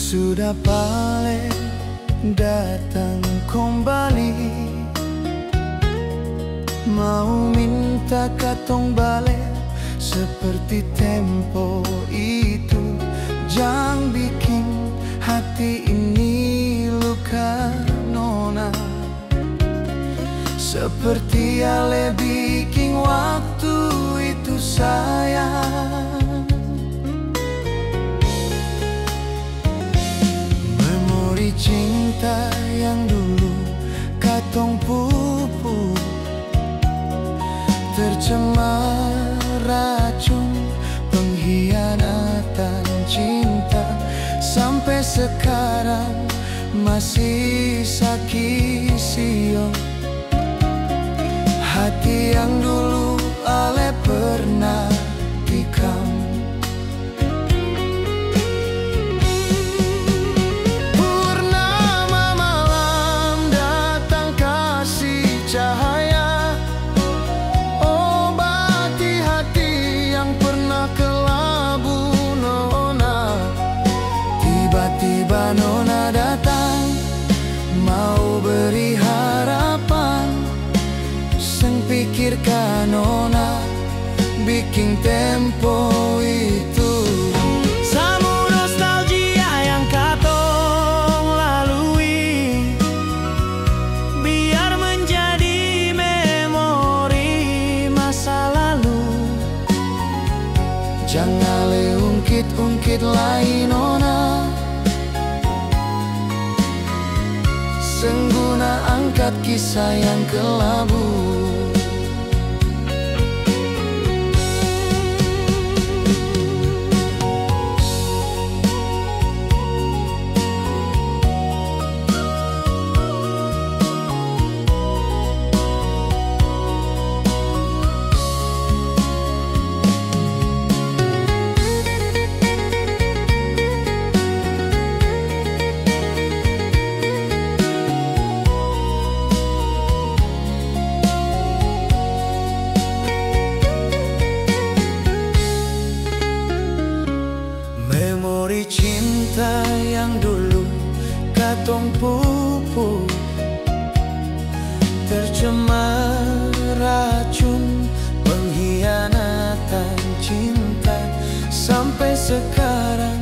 Sudah balik datang kembali, mau minta katong balik seperti tempo itu. Jangan bikin hati ini luka, nona. Seperti ale bikin waktu itu sayang. Memori cinta yang dulu katong pupuk, tercemar racun pengkhianatan cinta. Sampai sekarang masih sakit siang. Hati yang dulu ale pernah tikam. Purnama malam datang kasih cahaya, obati hati yang pernah kelabu, nona. Tiba-tiba nona datang, mau beri harapan. Pikirkan nona, bikin tempo itu. Samu nostalgia yang katong lalui, biar menjadi memori masa lalu. Jangan le ungkit-ungkit lagi nona, sengguna angkat kisah yang kelabu. Memori cinta yang dulu katong pupuk, tercemar racun pengkhianatan cinta. Sampai sekarang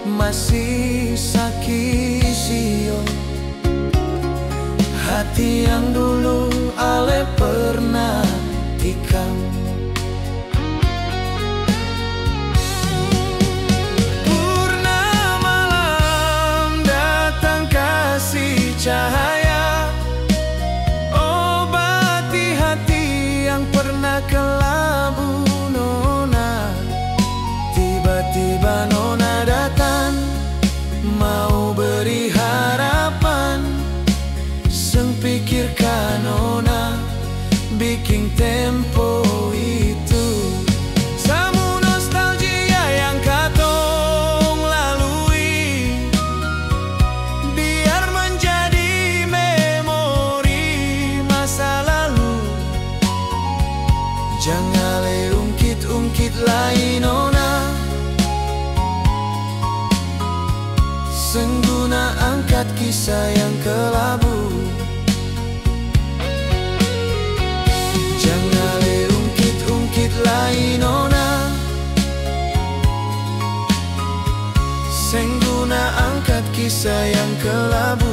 masih sakit siang. Hati yang dulu ale pernah tikam. Cahaya, obati hati yang pernah kelabu, nona. Tiba-tiba nona datang, mau beri harapan. Sempikirkan nona, bikin tempo itu. Samu nostalgia yang katong lalui, biar menjadi memori masa lalu. Jangan le ungkit-ungkit lagi nona, sengguna angkat kisah yang kelabu. Jangan le ungkit-ungkit lagi nona, sengguna angkat kisah yang kelabu.